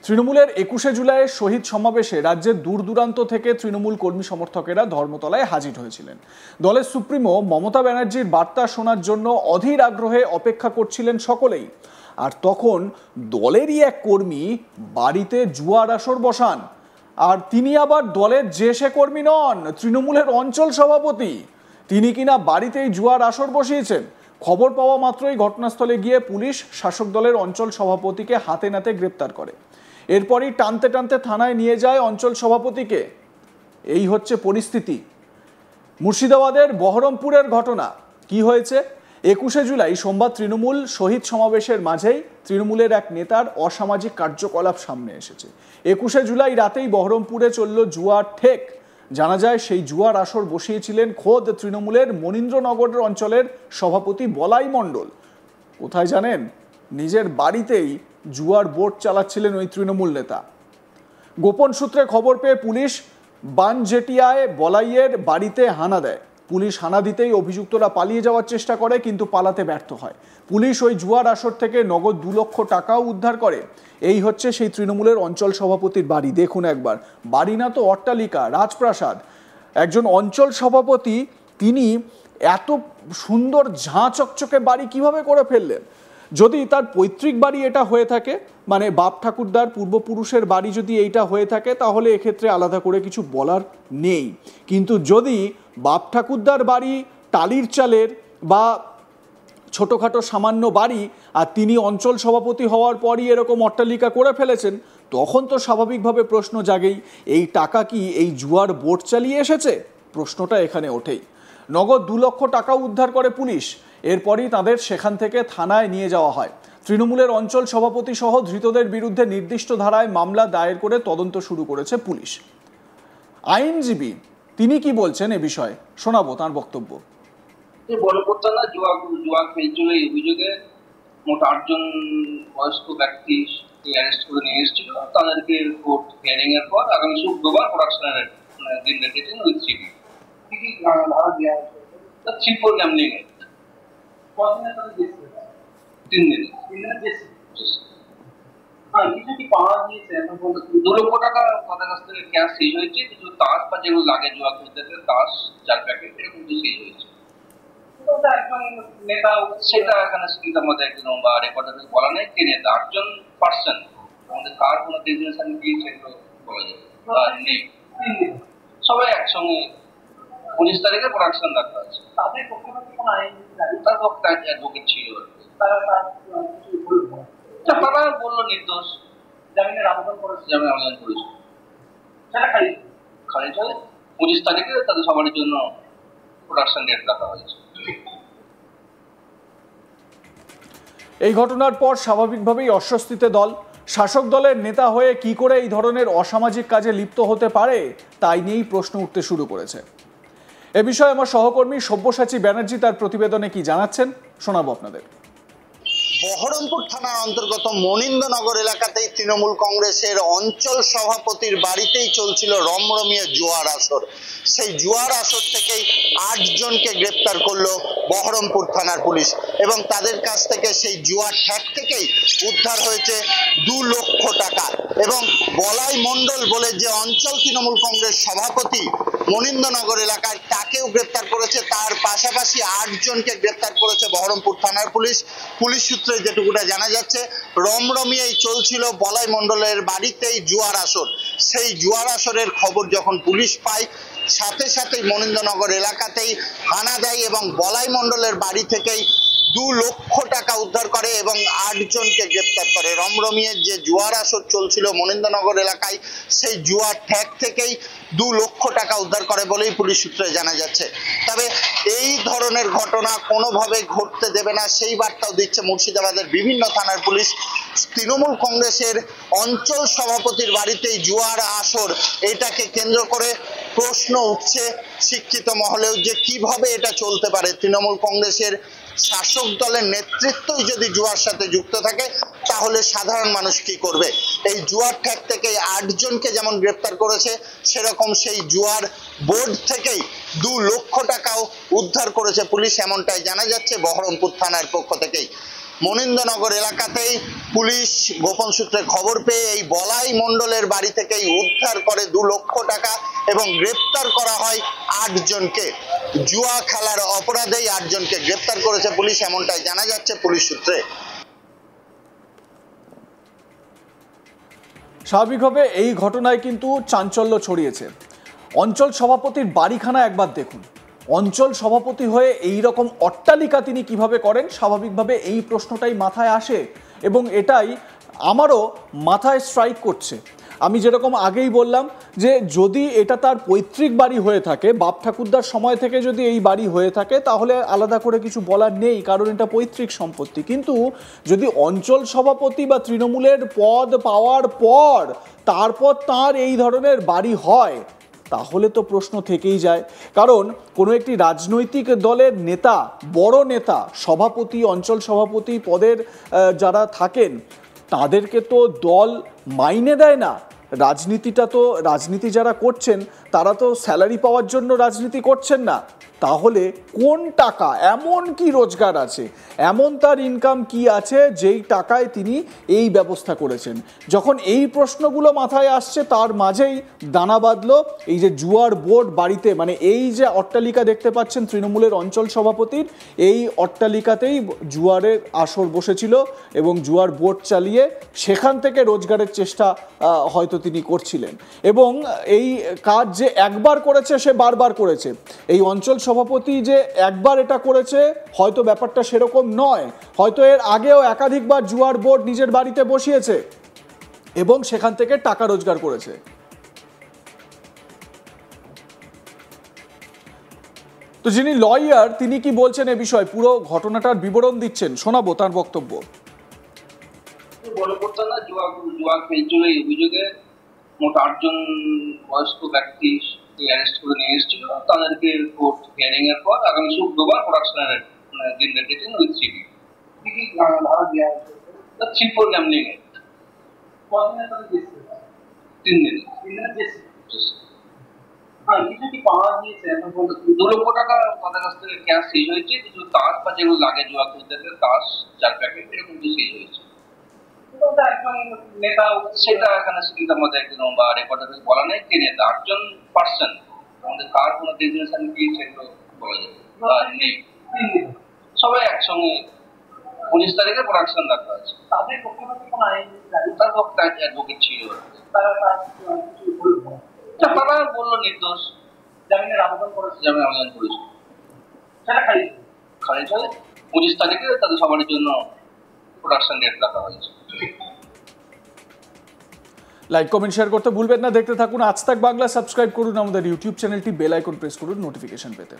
তৃণমূলের ২১শে জুলাইয়ের শহীদ সমাবেশে রাজ্যের দূর দূরান্ত থেকে তৃণমূল কর্মী সমর্থকেরা ধর্মতলায় হাজির হয়েছিলেন। দলের সুপ্রিমো মমতা ব্যানার্জির বার্তা শোনার জন্য অধীর আগ্রহে অপেক্ষা করছিলেন সকলেই। আর তখন দলেরই এক কর্মী বাড়িতে জুয়ার আসর বসান। আর তিনি আবার দলের জেসে কর্মী নন, তৃণমূলের অঞ্চল সভাপতি। তিনি কিনা বাড়িতেই জুয়ার আসর বসিয়েছেন। খবর পাওয়া মাত্রই ঘটনাস্থলে গিয়ে পুলিশ শাসক দলের অঞ্চল সভাপতিকে হাতে নাতে গ্রেপ্তার করে। এরপরই টানতে টানতে থানায় নিয়ে যায় অঞ্চল সভাপতিকে। এই হচ্ছে পরিস্থিতি। মুর্শিদাবাদের বহরমপুরের ঘটনা। কি হয়েছে? ২১শে জুলাই সোমবার তৃণমূল শহীদ সমাবেশের মাঝেই তৃণমূলের এক নেতার অসামাজিক কার্যকলাপ সামনে এসেছে। ২১শে জুলাই রাতেই বহরমপুরে চলল জুয়ার ঠেক। জানা যায় সেই জুয়ার আসর বসিয়েছিলেন খোদ তৃণমূলের মনীন্দ্রনগর অঞ্চলের সভাপতি বলাই মণ্ডল। কোথায় জানেন? নিজের বাড়িতেই জুয়ার বোর্ড চালাচ্ছিলেন ওই তৃণমূল নেতা। গোপন সূত্রে খবর পেয়ে পুলিশ বানজেটিয়ায় বলাইয়ের বাড়িতে হানা দেয়। পুলিশ হানা দিতেই অভিযুক্তরা পালিয়ে যাওয়ার চেষ্টা করে, কিন্তু পালাতে ব্যর্থ হয়। পুলিশ ওই জুয়ার আসর থেকে নগদ ২ লক্ষ টাকাও উদ্ধার করে। এই হচ্ছে সেই তৃণমূলের অঞ্চল সভাপতির বাড়ি। দেখুন একবার, বাড়ি না তো অট্টালিকা, রাজপ্রাসাদ। একজন অঞ্চল সভাপতি, তিনি এত সুন্দর ঝাঁ চকচকে বাড়ি কিভাবে করে ফেললেন? যদি তার পৈতৃক বাড়ি এটা হয়ে থাকে, মানে বাপ ঠাকুরদার পূর্বপুরুষের বাড়ি যদি এইটা হয়ে থাকে, তাহলে এক্ষেত্রে আলাদা করে কিছু বলার নেই। কিন্তু যদি বাপ ঠাকুরদার বাড়ি টালির চালের বা ছোটোখাটো সামান্য বাড়ি, আর তিনি অঞ্চল সভাপতি হওয়ার পরই এরকম অট্টালিকা করে ফেলেছেন, তখন তো স্বাভাবিকভাবে প্রশ্ন জাগেই, এই টাকা কি এই জুয়ার বোর্ড চালিয়ে এসেছে? প্রশ্নটা এখানে ওঠেই। নগদ ২ লক্ষ টাকা উদ্ধার করে পুলিশ। এরপরই তাদের সেখান থেকে থানায় নিয়ে যাওয়া হয়। তৃণমূলের অঞ্চল সভাপতি সহ ধৃতদের বিরুদ্ধে নির্দিষ্ট ধারায় মামলা দায়ের করে তদন্ত শুরু করেছে পুলিশ। আইনজীবী তিনি কি বলছেন এ বিষয়ে শোনাবো তার বক্তব্য। বলপত্তনা জুয়া খেলছিল এই অভিযোগে মোট ৮ জন বয়স্ক ব্যক্তি অ্যারেস্ট করে নিয়ে এসেছিল। তাদেরকে কোর্ট হিয়ারিং এর পর আগামী শুক্রবার প্রোডাকশনের দিন রেখেছেন উইথ সিবি। কি কি ধারা দেওয়া হয়েছে? 3 গ্যামলিং এর 3 দিনের বেশি। কিছু কি পাওয়া গিয়েছে? ২ লক্ষ টাকা তাদের কাছ থেকে ক্যাশ সিজ হয়েছে। কিছু তাস বা যেগুলো লাগে জুয়া খেলতে, তাস 4 প্যাকেট এরকম কিছু সিজ হয়েছে। একজন নেতা, সেটা এখানে স্ক্রিন আমাদের একদম বা রেকর্ডে বলা নেই কে নেতা। ৮ জন পার্সন, আমাদের কার কোনো ডেজিগনেশন কি সেগুলো বলা যাবে নেই। সবাই একসঙ্গে ২৫ তারিখে প্রোডাকশন রাখা আছে। তাদের পক্ষে কোনো আইনজীবী, তার পক্ষে অ্যাডভোকেট ছিল। তারা বললো নির্দোষ, জামিনের আবেদন করেছে, জামিনের আবেদন করেছে, সেটা খারিজ হয়ে ২৫ তারিখে তাদের সবার জন্য প্রোডাকশন ডেট রাখা হয়েছে। এই ঘটনার পর স্বাভাবিকভাবেই অস্বস্তিতে দল। শাসক দলের নেতা হয়ে কি করে এই ধরনের অসামাজিক কাজে লিপ্ত হতে পারে, তাই নিয়েই প্রশ্ন উঠতে শুরু করেছে। এ বিষয়ে আমার সহকর্মী সব্যসাচী ব্যানার্জি তার প্রতিবেদনে কি জানাচ্ছেন শোনাবো আপনাদের। বহরমপুর থানার অন্তর্গত মনীন্দ্রনগর এলাকাতেই তৃণমূল কংগ্রেসের অঞ্চল সভাপতির বাড়িতেই চলছিল রমরমিয়ে জুয়ার আসর। সেই জুয়ার আসর থেকেই ৮ জনকে গ্রেপ্তার করলো বহরমপুর থানার পুলিশ, এবং তাদের কাছ থেকে সেই জুয়ার ঠ্যাক থেকেই উদ্ধার হয়েছে ২ লক্ষ টাকা। এবং বলাই মণ্ডল বলে যে অঞ্চল তৃণমূল কংগ্রেস সভাপতি মনীন্দ্রনগর এলাকায়, তাকেও গ্রেপ্তার করেছে। তার পাশাপাশি ৮ জনকে গ্রেপ্তার করেছে বহরমপুর থানার পুলিশ। পুলিশ সূত্রে যেটুকুটা জানা যাচ্ছে, রমরমিয়েই চলছিল বলাই মণ্ডলের বাড়িতেই জুয়ার আসর। সেই জুয়ার আসরের খবর যখন পুলিশ পায়, সাথে সাথেই মনীন্দ্রনগর এলাকাতেই হানা দেয় এবং বলাই মণ্ডলের বাড়ি থেকেই ২ লক্ষ টাকা উদ্ধার করে এবং ৮ জনকে গ্রেপ্তার করে। রমরমিয়ের যে জুয়ার আসর চলছিল মনীন্দ্রনগর এলাকায়, সেই জুয়ার ঠ্যাক থেকেই ২ লক্ষ টাকা উদ্ধার করে বলেই পুলিশ সূত্রে জানা যাচ্ছে। তবে এই ধরনের ঘটনা কোনোভাবে ঘটতে দেবে না, সেই বার্তাও দিচ্ছে মুর্শিদাবাদের বিভিন্ন থানার পুলিশ। তৃণমূল কংগ্রেসের অঞ্চল সভাপতির বাড়িতেই জুয়ার আসর, এটাকে কেন্দ্র করে প্রশ্ন উঠছে শিক্ষিত মহলেও যে কিভাবে এটা চলতে পারে। তৃণমূল কংগ্রেসের শাসক দলের নেতৃত্বই যদি জুয়ার সাথে যুক্ত থাকে, তাহলে সাধারণ মানুষ কি করবে? এই জুয়ার ঠ্যাক থেকে ৮ জনকে যেমন গ্রেপ্তার করেছে, সেরকম সেই জুয়ার বোর্ড থেকেই ২ লক্ষ টাকাও উদ্ধার করেছে পুলিশ, এমনটাই জানা যাচ্ছে বহরমপুর থানার পক্ষ থেকেই। মনিন্দনগর এলাকাতেই পুলিশ গোপন সূত্রে খবর পেয়ে এই বলাই মণ্ডলের বাড়ি থেকেই উদ্ধার করে 2 লক্ষ টাকা এবং গ্রেপ্তার করা হয় 8 জনকে। জুয়া খেলার অপরাধেই 8 জনকে গ্রেপ্তার করেছে পুলিশ, এমনটাই জানা যাচ্ছে পুলিশ সূত্রে। স্বাভাবিকভাবে এই ঘটনায় কিন্তু চাঞ্চল্য ছড়িয়েছে। অঞ্চল সভাপতির বাড়িখানা একবার দেখুন। অঞ্চল সভাপতি হয়ে এই রকম অট্টালিকা তিনি কিভাবে করেন, স্বাভাবিকভাবে এই প্রশ্নটাই মাথায় আসে এবং এটাই আমারও মাথায় স্ট্রাইক করছে। আমি যেরকম আগেই বললাম যে যদি এটা তার পৈতৃক বাড়ি হয়ে থাকে, বাপ ঠাকুরদার সময় থেকে যদি এই বাড়ি হয়ে থাকে তাহলে আলাদা করে কিছু বলার নেই, কারণ এটা পৈতৃক সম্পত্তি। কিন্তু যদি অঞ্চল সভাপতি বা তৃণমূলের পদ পাওয়ার পর তারপর তার এই ধরনের বাড়ি হয়, তাহলে তো প্রশ্ন থেকেই যায়। কারণ কোনো একটি রাজনৈতিক দলের নেতা, বড় নেতা, সভাপতি, অঞ্চল সভাপতি পদের যারা থাকেন তাদেরকে তো দল মাইনে দেয় না। রাজনীতি যারা করছেন তারা তো স্যালারি পাওয়ার জন্য রাজনীতি করছেন না। তাহলে কোন টাকা, এমন কি রোজগার আছে, এমন তার ইনকাম কি আছে যেই টাকায় তিনি এই ব্যবস্থা করেছেন? যখন এই প্রশ্নগুলো মাথায় আসছে তার মাঝেই দানা বাঁধলো এই যে জুয়ার বোর্ড বাড়িতে, মানে এই যে অট্টালিকা দেখতে পাচ্ছেন তৃণমূলের অঞ্চল সভাপতির, এই অট্টালিকাতেই জুয়ারের আসর বসেছিল এবং জুয়ার বোর্ড চালিয়ে সেখান থেকে রোজগারের চেষ্টা হয়তো তিনি করছিলেন। এবং এই কাজ যে একবার করেছে সে বারবার করেছে। এই অঞ্চল সভাপতি যে একবার এটা করেছে হয়তো ব্যাপারটা সেরকম নয়, হয়তো এর আগেও একাধিকবার জুয়ার বোর্ড নিজের বাড়িতে বসিয়েছে এবং সেখান থেকে টাকা রোজগার করেছে। তো যিনি লয়ার তিনি কি বলছেন এ বিষয়ে, পুরো ঘটনাটার বিবরণ দিচ্ছেন, শোনাবো তার বক্তব্য। জুয়া খেলছিল এই অভিযোগে মোট 8 জন বয়স্ক ব্যক্তি অ্যারেস্ট করে নিয়ে এসেছিল। তাদেরকে কোর্ট হিয়ারিং এর পর আগামী শুক্রবার প্রোডাকশনের দিন রেখেছেন উইথ সিডি। কি কি ধারা দেওয়া হয়েছে? 3-4 গ্যামলিং এ। কতদিনের তাদের কেস? 3 দিন। 3 দিনের কেস। হ্যাঁ, কিছু কি পাওয়া গিয়েছে? এখন 2 লক্ষ টাকা তাদের কাছ থেকে ক্যাশ সিজ হয়েছে। কিছু তাস বা যেগুলো লাগে জুয়া খেলতে, তাস 4 প্যাকেট এরকম কিছু সিজ হয়েছে। নেতা সেটা এখানে স্ক্রিনের মধ্যে একদম বা রেকর্ডে বলা নেই কে নেতা। 8 জন পার্সন, আমাদের কার কোনো ডেজিগনেশন কি সেগুলো বলা যাবে নেই। সবাই একসঙ্গে 19 তারিখে প্রোডাকশন রাখা আছে। তাদের পক্ষে কোনো আইন, তার পক্ষে অ্যাডভোকেট ছিল, তারা বললো নির্দোষ, জামিনের আবেদন করেছে, সেটা খারিজ হয়ে 25 তারিখে তাদের সবার জন্য প্রোডাকশন ডেট রাখা হয়েছে। লাইক, কমেন্ট, শেয়ার করতে ভুলবেন না। দেখতে থাকুন আজ তাক বাংলা। সাবস্ক্রাইব করুন আমাদের ইউটিউব চ্যানেলটি, বেল আইকন প্রেস করুন নোটিফিকেশন পেতে।